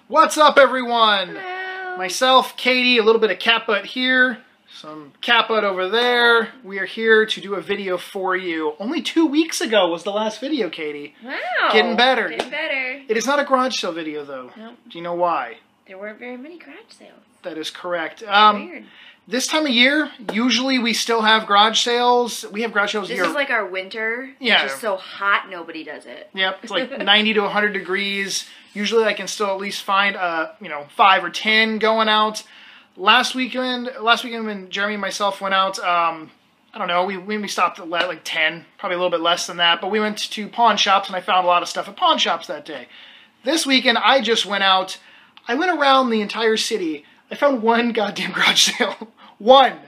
What's up, everyone? Hello. Myself, Katie, a little bit of cat butt here, some cat butt over there. We are here to do a video for you. Only 2 weeks ago was the last video, Katie. Wow. Getting better. Getting better. It is not a garage sale video, though. Nope. Do you know why? There weren't very many garage sales. That is correct. Weird. This time of year, usually we still have garage sales. We have garage sales This here. is like our winter. Yeah. It's just so hot, nobody does it. Yep, it's like 90 to 100 degrees. Usually I can still at least find, 5 or 10 going out. Last weekend when Jeremy and myself went out, I don't know, we stopped at like 10, probably a little bit less than that, but we went to pawn shops and I found a lot of stuff at pawn shops that day. This weekend I just went out, I went around the entire city. I found one goddamn garage sale. One.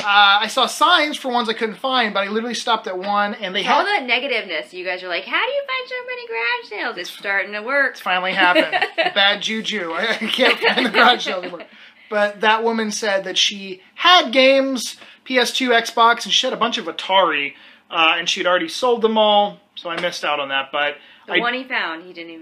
I saw signs for ones I couldn't find, but I literally stopped at one, and they All had... the negativeness. You guys are like, how do you find so many garage sales? It's starting to work. It's finally happened. Bad juju. I can't find the garage sale anymore. But that woman said that she had games, PS2, Xbox, and she had a bunch of Atari, and she'd already sold them all, so I missed out on that. But The one he found, he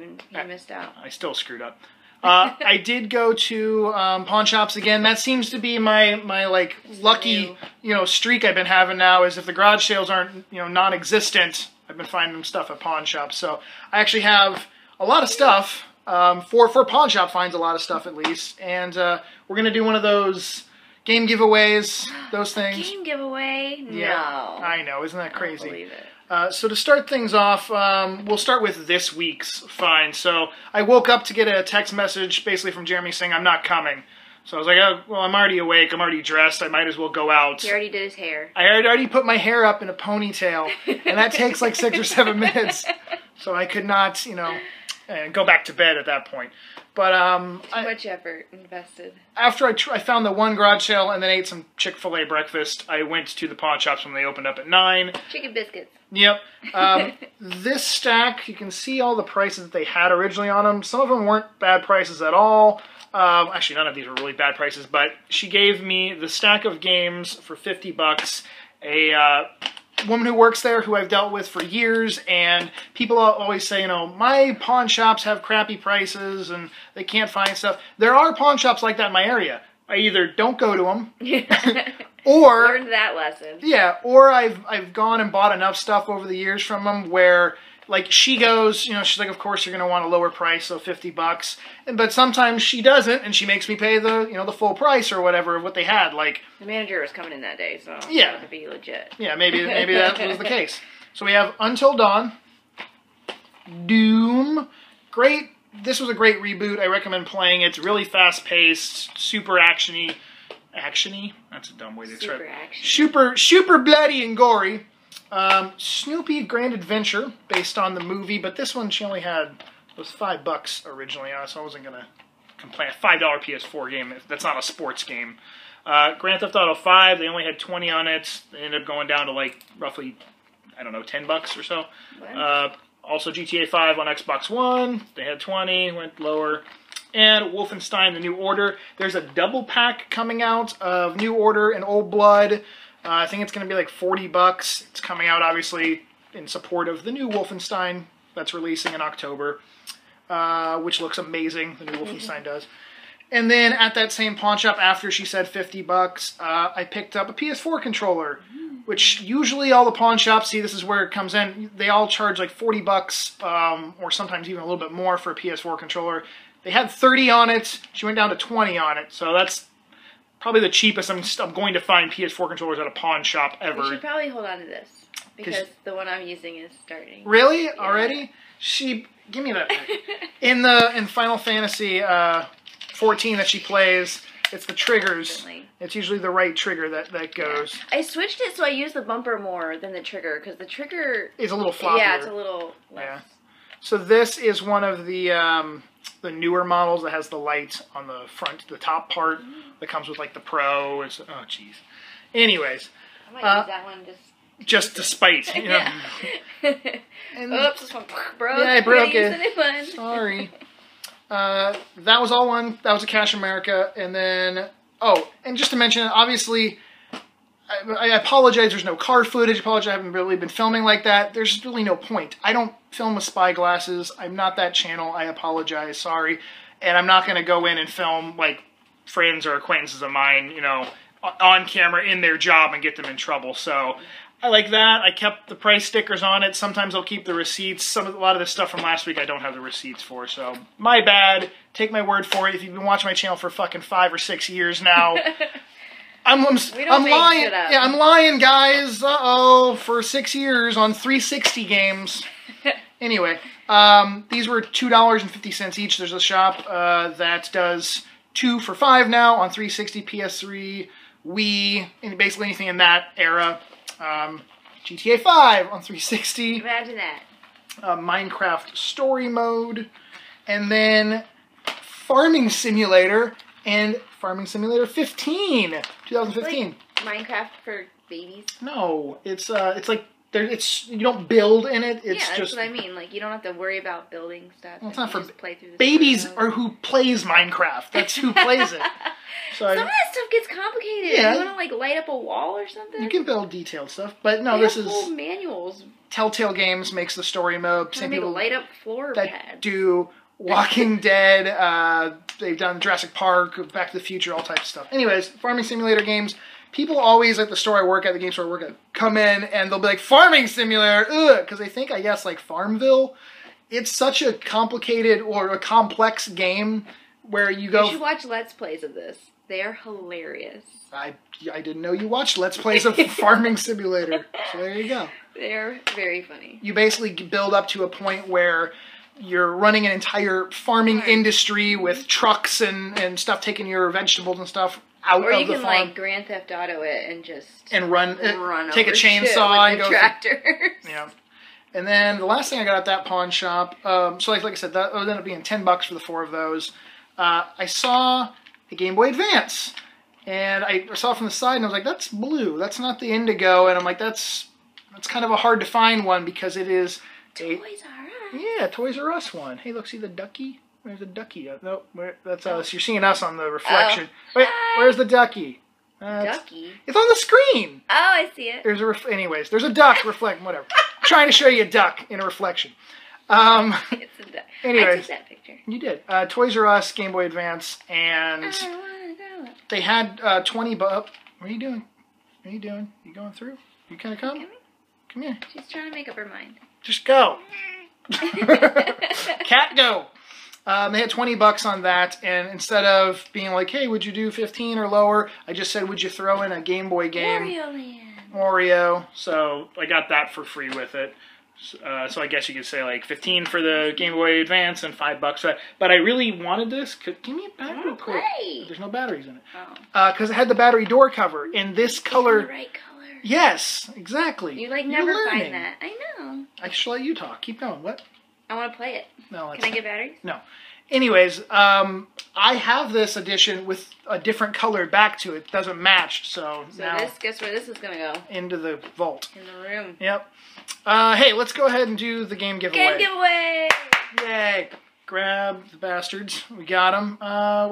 missed out. I still screwed up. I did go to pawn shops again. That seems to be my like lucky streak I've been having now. Is if the garage sales aren't non-existent, I've been finding stuff at pawn shops. So I actually have a lot of stuff for pawn shop finds, a lot of stuff at least. And we're gonna do one of those game giveaways, those things. Game giveaway? Yeah, No. I know, isn't that crazy? I don't believe it. So to start things off, we'll start with this week's find. So I woke up to get a text message basically from Jeremy saying I'm not coming. So I was like, oh, well, I'm already awake. I'm already dressed. I might as well go out. He already did his hair. I had already put my hair up in a ponytail, and that takes like 6 or 7 minutes. So I could not, go back to bed at that point. But too much effort invested. after I found the one garage sale and then ate some Chick-fil-A breakfast, I went to the pawn shops when they opened up at 9. Chicken biscuits. Yep. This stack, you can see all the prices that they had originally on them. Some of them weren't bad prices at all. Actually, none of these were really bad prices, but she gave me the stack of games for $50. A woman who works there who I've dealt with for years, and people always say, my pawn shops have crappy prices and they can't find stuff. There are pawn shops like that in my area. I either don't go to them, or learned that lesson. Yeah, or I've gone and bought enough stuff over the years from them where, like, she goes, she's like, of course you're going to want a lower price, so $50. But sometimes she doesn't, and she makes me pay the, the full price or whatever of what they had. Like, the manager was coming in that day, so yeah, it would be legit. Yeah, maybe that was the case. So we have Until Dawn, Doom, great. This was a great reboot. I recommend playing it. It's really fast-paced, super actiony. Actiony? That's a dumb way to describe it. Super bloody and gory. Snoopy Grand Adventure, based on the movie, but this one she only had, it was $5 originally on it, so I wasn't going to complain. A $5 PS4 game, that's not a sports game. Grand Theft Auto 5, they only had 20 on it. They ended up going down to like roughly, I don't know, $10 or so. Also GTA 5 on Xbox One, they had 20, went lower. And Wolfenstein: The New Order. There's a double pack coming out of New Order and Old Blood. I think it's going to be like $40. It's coming out, obviously, in support of the new Wolfenstein that's releasing in October, which looks amazing. The new Wolfenstein does. And then at that same pawn shop, after she said $50, I picked up a PS4 controller, which usually all the pawn shops, see, this is where it comes in, they all charge like $40 or sometimes even a little bit more for a PS4 controller. They had 30 on it. She went down to 20 on it, so that's probably the cheapest I'm going to find PS4 controllers at a pawn shop ever. We should probably hold on to this, because the one I'm using is starting. Really? Yeah. Already? Give me that back. In Final Fantasy 14 that she plays, it's the triggers. Definitely. It's usually the right trigger that goes. Yeah. I switched it so I use the bumper more than the trigger, because the trigger is a little floppier. Yeah, it's a little less. Yeah. So this is one of the newer models that has the light on the front, the top part that comes with like the Pro. Oh, jeez. Anyways, I might use that one just to spite, Yeah. And, oops, this one broke. Yeah, I broke it. Use the new one. Sorry. That was all one. That was a Cash America, and then and just to mention, obviously, I apologize, there's no car footage. I apologize, I haven't really been filming like that. There's really no point. I don't film with spy glasses. I'm not that channel. I apologize, sorry. And I'm not going to go in and film, like, friends or acquaintances of mine, you know, on camera in their job and get them in trouble. So I like that. I kept the price stickers on it. Sometimes I'll keep the receipts. A lot of the stuff from last week I don't have the receipts for. So my bad. Take my word for it. If you've been watching my channel for fucking 5 or 6 years now, I'm lying. Yeah, I'm lying, guys. For 6 years on 360 games. Anyway, these were $2.50 each. There's a shop that does 2 for $5 now on 360, PS3, Wii, and basically anything in that era. GTA 5 on 360. Imagine that. Minecraft Story Mode, and then Farming Simulator and Farming Simulator 15, 2015. Like Minecraft for babies? No, it's like you don't build in it. It's that's just what I mean. Like, you don't have to worry about building stuff. Well, it's not for play through the babies are who plays Minecraft. That's who plays it. So some of that stuff gets complicated. Yeah. You want to like light up a wall or something? You can build detailed stuff, but no, they this have is whole manuals. Telltale Games makes the story mode. Same people light up floor that pads. do Walking Dead. They've done Jurassic Park, Back to the Future, all types of stuff. Anyways, Farming Simulator games. People always at the store I work at, the game store I work at, come in and they'll be like, Farming Simulator, ugh, because they think, I guess, like Farmville. It's such a complicated or a complex game where you go... You should watch Let's Plays of this. They're hilarious. I didn't know you watched Let's Plays of Farming Simulator. So there you go. They're very funny. You basically build up to a point where you're running an entire farming industry with trucks and stuff taking your vegetables and stuff out of the farm. Or you can like Grand Theft Auto it and just run take a over chainsaw and with go tractors. Yeah. And then the last thing I got at that pawn shop, so like I said, that ended up being $10 for the 4 of those. I saw a Game Boy Advance, and I saw it from the side, and I was like, that's blue. That's not the indigo. And I'm like, that's kind of a hard to find one because it is Toys R Us. Yeah, Toys R Us one. Hey, look, see the ducky? Where's the ducky? No, that's us. You're seeing us on the reflection. Oh. Wait, where's the ducky? Ducky? It's on the screen. Oh, I see it. There's anyways, there's a duck reflecting, whatever. I'm trying to show you a duck in a reflection. It's a duck. Anyways, I took that picture. You did. Toys R Us, Game Boy Advance, and they had 20 bucks. What are you doing? What are you doing? You going through? You kind of come? Come here. She's trying to make up her mind. Just go. Cat, go. They had 20 bucks on that, and instead of being like, hey, would you do 15 or lower, I just said, would you throw in a Game Boy game? Wario. So I got that for free with it. So I guess you could say like 15 for the Game Boy Advance and $5 for that. But I really wanted this. Give me it back real quick. There's no batteries in it. Because it had the battery door cover in this color. The right color. Yes, exactly. You like never find that. I know. I should let you talk. Keep going. What? I want to play it. No. Can I get batteries? No. Anyways, I have this edition with a different colored back to it. It doesn't match, so now... guess where this is going to go? Into the vault. In the room. Yep. Hey, let's go ahead and do the game giveaway. Game giveaway! Yay! Grab the bastards. We got them.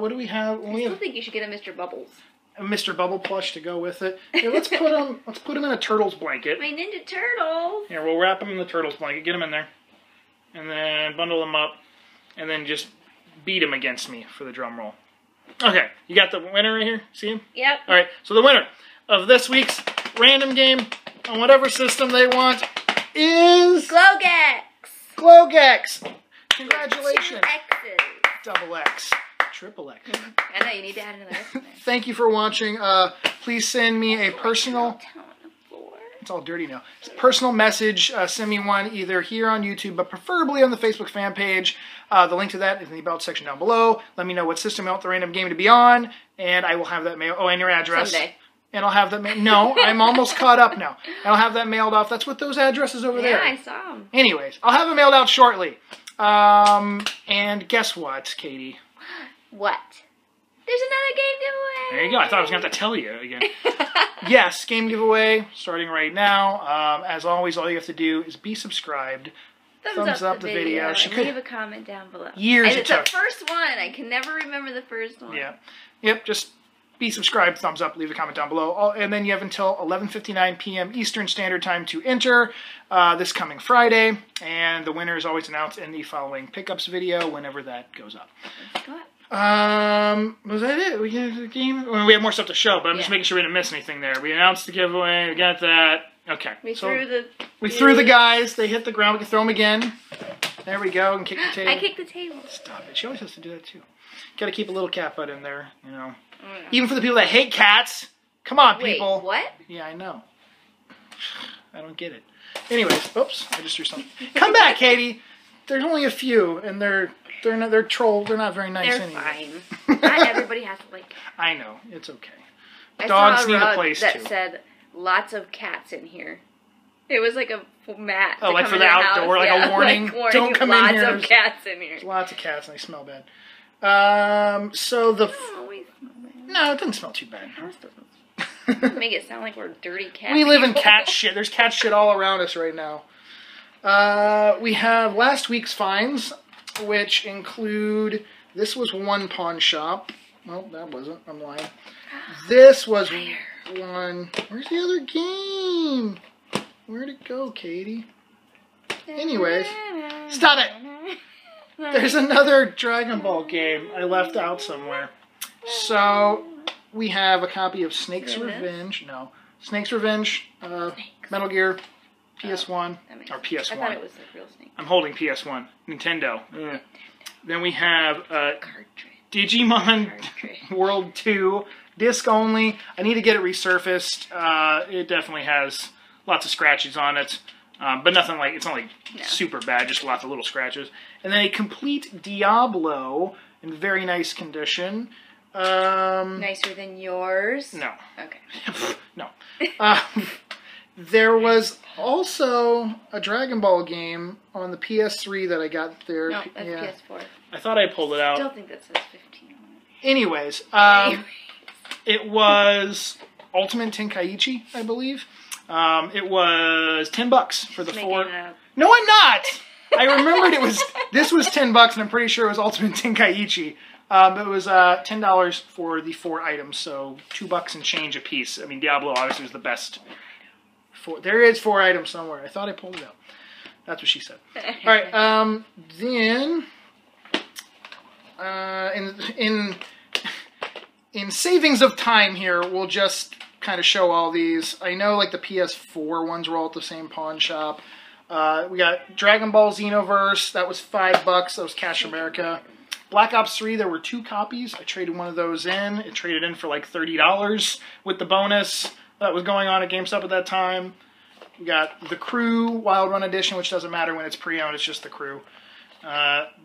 What do we have? I still think you should get a Mr. Bubbles. A Mr. Bubble plush to go with it. Here, let's put them. Let's put them in a turtle's blanket. My Ninja Turtles. Here, we'll wrap them in the turtle's blanket. Get them in there, and then bundle them up, and then just beat them against me for the drum roll. Okay, you got the winner right here. See him? Yep. All right. So the winner of this week's random game on whatever system they want is Glogex. Glogex. Congratulations. 2 X's. Double X. Triple X. I know, you need to add another X in there. Thank you for watching. Please send me a personal... It's all dirty now. Personal message. Send me one either here on YouTube, but preferably on the Facebook fan page. The link to that is in the About section down below. Let me know what system you want the random game to be on, and I will have that mailed. Oh, and your address. Someday. And I'll have that mailed. No, I'm almost caught up now. And I'll have that mailed off. That's what those addresses over there. Yeah, I saw them. Anyways, I'll have it mailed out shortly. And guess what, Katie? What? There's another game giveaway. There you go. I thought I was going to have to tell you again. Yes, game giveaway starting right now. As always, all you have to do is be subscribed. Thumbs up the video. She could leave a comment down below. Years and it it's took. the first one. I can never remember the first one. Yeah. Yep, just be subscribed, thumbs up, leave a comment down below. And then you have until 11:59 p.m. Eastern Standard Time to enter this coming Friday. And the winner is always announced in the following pickups video whenever that goes up. Was that it? We got the game. Well, we have more stuff to show, but I'm just making sure we didn't miss anything there. We announced the giveaway. We got that. Okay. We threw the guys. They hit the ground. We can throw them again. There we go. And kick the table. I kicked the table. Stop it. She always has to do that too. Got to keep a little cat butt in there, you know. Oh, yeah. Even for the people that hate cats. Come on, people. Wait, what? Yeah, I know. I don't get it. Anyways, oops, I just threw something. Come back, Katie. There's only a few, and they're trolls. They're not very nice anyway. They're fine. Not everybody has to like cats. I know. It's okay. I Dogs saw need a place that too. said lots of cats in here. It was like a mat. Oh, like for the outdoor, like a warning. Like Don't come in here. Lots of cats in here. There's lots of cats, and they smell bad. So the... No, it doesn't smell too bad. Make it sound like we're dirty cats. We live in cat shit. There's cat shit all around us right now. We have last week's finds, which include... This was one pawn shop. Well, that wasn't. I'm lying. This was one... Where's the other game? Where'd it go, Katie? Anyways, stop it! There's another Dragon Ball game I left out somewhere. So, we have a copy of Snake's Revenge. No. Snake's Revenge, Metal Gear, PS1, or PS1. I thought it was the real Snake. I'm holding PS1. Nintendo. Then we have Digimon World 2, disc only. I need to get it resurfaced. It definitely has lots of scratches on it. But nothing like, it's not like super bad, just lots of little scratches. And then a complete Diablo in very nice condition. Nicer than yours? No. Okay. No. There was also a Dragon Ball game on the PS3 that I got there. No, that's PS4. I thought I pulled it out. I still think that says 15 on it. Anyways, it was Ultimate Tenkaichi, I believe. It was $10 for the four. No, I'm not. I remembered this was $10, and I'm pretty sure it was Ultimate Tenkaichi. It was $10 for the 4 items, so $2 and change a piece. I mean, Diablo obviously was the best. There is 4 items somewhere. I thought I pulled it out. That's what she said. All right. Then, in savings of time here, we'll just kind of show all these. I know like the PS4 ones were all at the same pawn shop. We got Dragon Ball Xenoverse. That was $5. That was Cash America. Black Ops 3, there were 2 copies. I traded one of those in. It traded in for like $30 with the bonus that was going on at GameStop at that time. We got The Crew Wild Run Edition, which doesn't matter when it's pre-owned. It's just The Crew.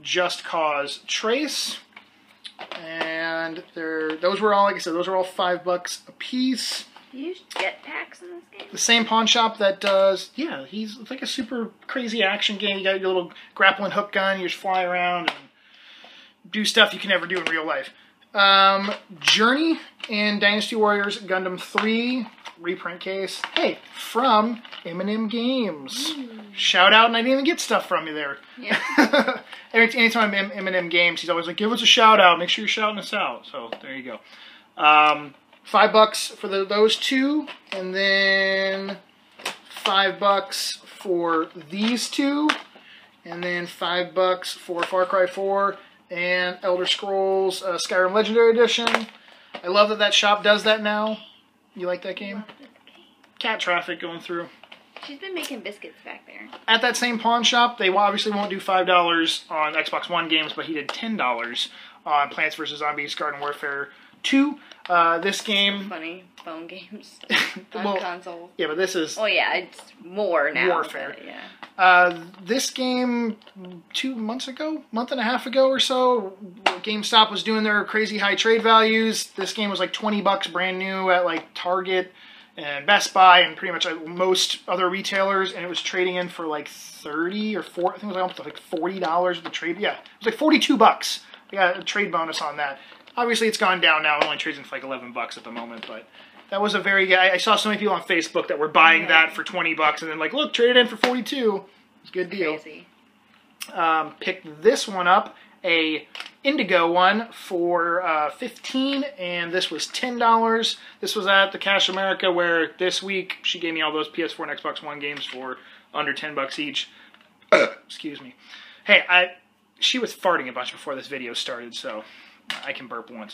Just Cause Trace. And those were all, like I said, those are all $5 a piece. Do you use jetpacks in this game? The same pawn shop that does, it's like a super crazy action game. You got your little grappling hook gun, you just fly around and do stuff you can never do in real life. Journey and Dynasty Warriors Gundam 3 reprint case. Hey, from M&M Games. Shout out, and I didn't even get stuff from you there. Yeah. Anytime M&M Games, he's always like, give us a shout out. Make sure you're shouting us out. So there you go. $5 for those 2, and then $5 for these 2, and then $5 for Far Cry 4 and Elder Scrolls Skyrim Legendary Edition. I love that shop does that now. You like that game? Cat traffic going through. She's been making biscuits back there. At that same pawn shop, they obviously won't do $5 on Xbox One games, but he did $10 on Plants vs. Zombies Garden Warfare 2. This game... Funny phone games on console. Yeah, but this is... Oh yeah, it's more now. Warfare. But, yeah. This game, 2 months ago, month and a half ago or so, GameStop was doing their crazy high trade values. This game was like $20 brand new at like Target and Best Buy and pretty much most other retailers, and it was trading in for like 30 or 40, I think it was almost like $40 with the trade. Yeah, it was like $42. We got a trade bonus on that. Obviously, it's gone down now. It only trades in for like $11 at the moment, but that was a very... I saw so many people on Facebook that were buying that for $20 and then like, look, traded in for $42. It's a good deal. Crazy. Picked this one up, a Indigo one for $15, and this was $10. This was at the Cash America, where this week she gave me all those PS4 and Xbox One games for under $10 each. Excuse me. Hey, she was farting a bunch before this video started, so I can burp once.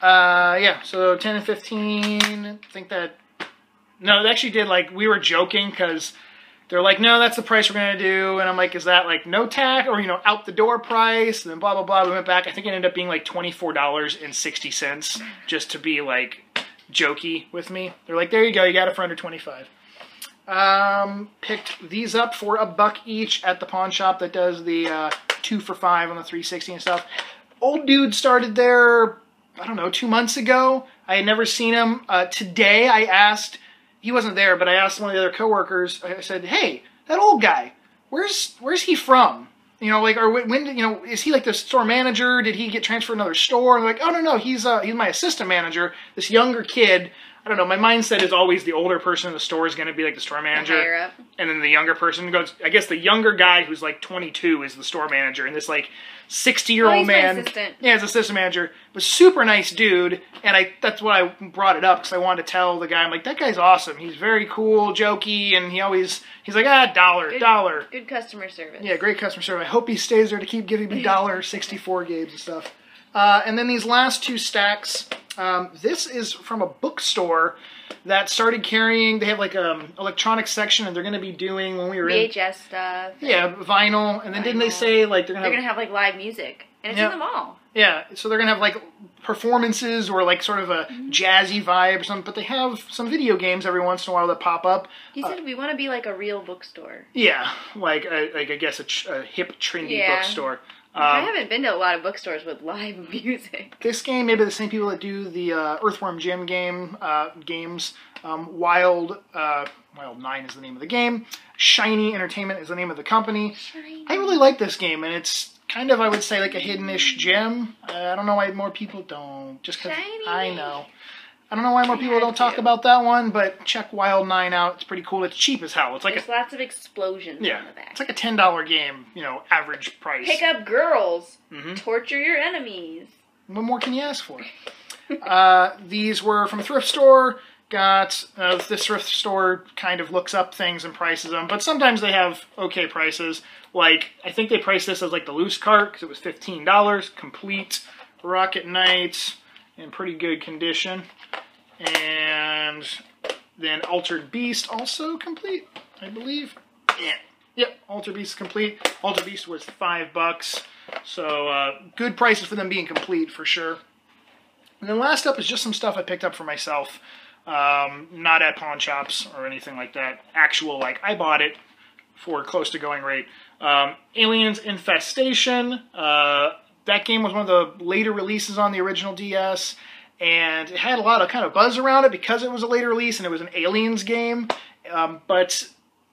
Yeah, so 10 and 15. I think that... No, they actually did, like, we were joking, because they're like, no, that's the price we're going to do. And I'm like, is that, like, no tax? Or, you know, out the door price? And then blah, blah, blah. We went back. I think it ended up being, like, $24.60, just to be, like, jokey with me. They're like, there you go. You got it for under $25. Picked these up for $1 each at the pawn shop that does the 2 for $5 on the 360 and stuff. Old dude started there, I don't know, 2 months ago. I had never seen him. Today I asked, he wasn't there, but I asked one of the other coworkers, I said, hey, that old guy, where's he from? You know, like, or when, you know, is he like the store manager? Did he get transferred to another store? And like, oh, no, he's my assistant manager. This younger kid, I don't know, my mindset is always the older person in the store is going to be like the store manager. Higher up. And then the younger person goes, I guess the younger guy who's like 22 is the store manager. And this like 60-year-old man. My assistant. Yeah, he's assistant manager. But super nice dude. And that's why I brought it up, because I wanted to tell the guy, I'm like, that guy's awesome. He's very cool, jokey, and he's like, $1. Good customer service. Yeah, great customer service. I hope he stays there to keep giving me $64 games and stuff. And then these last two stacks, this is from a bookstore that started carrying, they have like an electronics section, and they're going to be doing, when we were VHS stuff. Yeah, vinyl. And then didn't they say like they're going to have like live music. And it's in the mall. Yeah, so they're going to have like performances or like sort of a jazzy vibe or something, but they have some video games every once in a while that pop up. He said we want to be like a real bookstore. Yeah, like I guess a hip, trendy bookstore. I haven't been to a lot of bookstores with live music. This game, maybe the same people that do the Earthworm Jim games. Wild 9 is the name of the game. Shiny Entertainment is the name of the company. Shiny. I really like this game, and it's kind of, I would say, like a hidden-ish gem. I don't know why more people don't. Just because I know. I don't know why more people don't talk about that one, but check Wild 9 out. It's pretty cool. It's cheap as hell. It's like There's lots of explosions on the back. It's like a $10 game, you know, average price. Pick up girls. Torture your enemies. What more can you ask for? These were from a thrift store. Got this thrift store kind of looks up things and prices them, but sometimes they have okay prices. Like, I think they priced this as like the loose cart because it was $15. Complete Rocket Knight in pretty good condition. And then Altered Beast also complete, I believe. Yep, Altered Beast complete. Altered Beast was $5. So good prices for them being complete for sure. And then last up is just some stuff I picked up for myself. Not at pawn shops or anything like that. Actual, like, I bought it for close to going rate. Aliens Infestation. That game was one of the later releases on the original DS, and it had a lot of kind of buzz around it because it was a later release and it was an Aliens game, but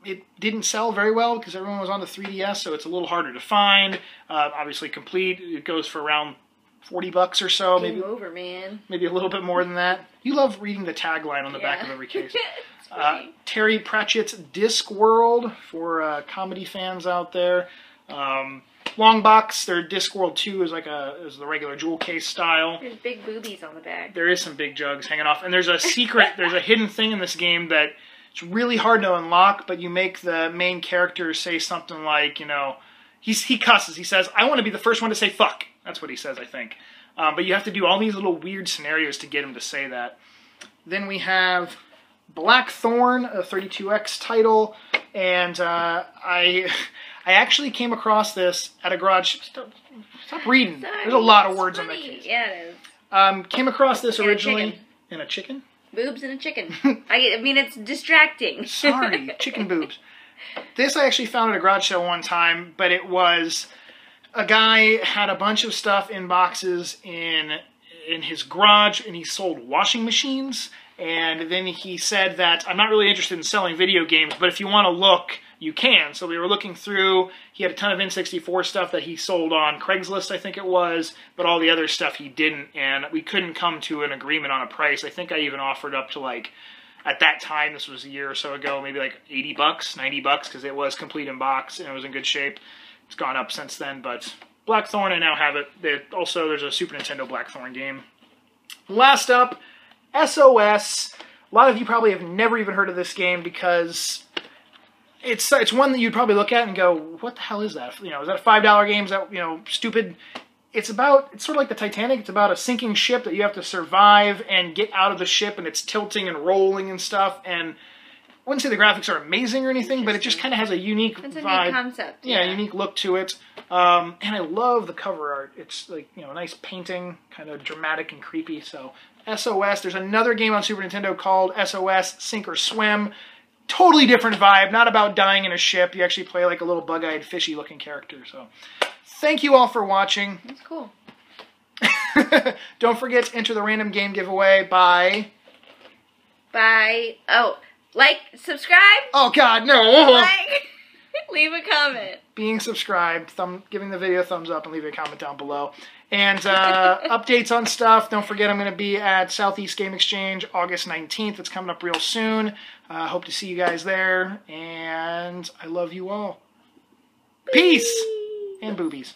it didn't sell very well because everyone was on the 3DS, so it's a little harder to find. Obviously complete. It goes for around $40 or so. Game over, man. Maybe a little bit more than that. You love reading the tagline on the back of every case. Terry Pratchett's Discworld for comedy fans out there. Long box. Their Discworld 2 is like is the regular jewel case style. There's big boobies on the back. There is some big jugs hanging off, and there's a secret. There's a hidden thing in this game that it's really hard to unlock. But you make the main character say something like, you know, he cusses. He says, "I want to be the first one to say fuck." That's what he says, I think. But you have to do all these little weird scenarios to get him to say that. Then we have Blackthorn, a 32X title, and I actually came across this at a garage. Stop reading. Sorry, there's a lot of words on that case. Yeah, it is. Came across this originally in a chicken. Boobs and a chicken. I mean, it's distracting. Sorry, chicken boobs. This I actually found at a garage sale one time, but it was a guy had a bunch of stuff in boxes in his garage, and he sold washing machines. And then he said that, I'm not really interested in selling video games, but if you want to look, you can. So we were looking through. He had a ton of N64 stuff that he sold on Craigslist, I think it was, but all the other stuff he didn't. And we couldn't come to an agreement on a price. I think I even offered up to, like, at that time, this was a year or so ago, maybe like $80, $90, because it was complete in box and it was in good shape. It's gone up since then, but Blackthorn, I now have it. Also, there's a Super Nintendo Blackthorn game. Last up, SOS. A lot of you probably have never even heard of this game because it's one that you'd probably look at and go, what the hell is that? You know, is that a $5 game? Is that, you know, stupid? It's sort of like the Titanic. It's about a sinking ship that you have to survive and get out of the ship, and it's tilting and rolling and stuff. And I wouldn't say the graphics are amazing or anything, but it just kind of has a unique vibe. It's a neat concept. Yeah, unique look to it. And I love the cover art. It's like, you know, nice painting, kind of dramatic and creepy. So SOS. There's another game on Super Nintendo called SOS Sink or Swim. Totally different vibe. Not about dying in a ship. You actually play like a little bug-eyed, fishy-looking character. So thank you all for watching. That's cool. Don't forget to enter the random game giveaway by... Oh, like, subscribe. Oh, God, no. Like, leave a comment. Being subscribed, giving the video a thumbs up, and leaving a comment down below. And updates on stuff. Don't forget I'm going to be at Southeast Game Exchange August 19th. It's coming up real soon. Hope to see you guys there. And I love you all. Peace and boobies.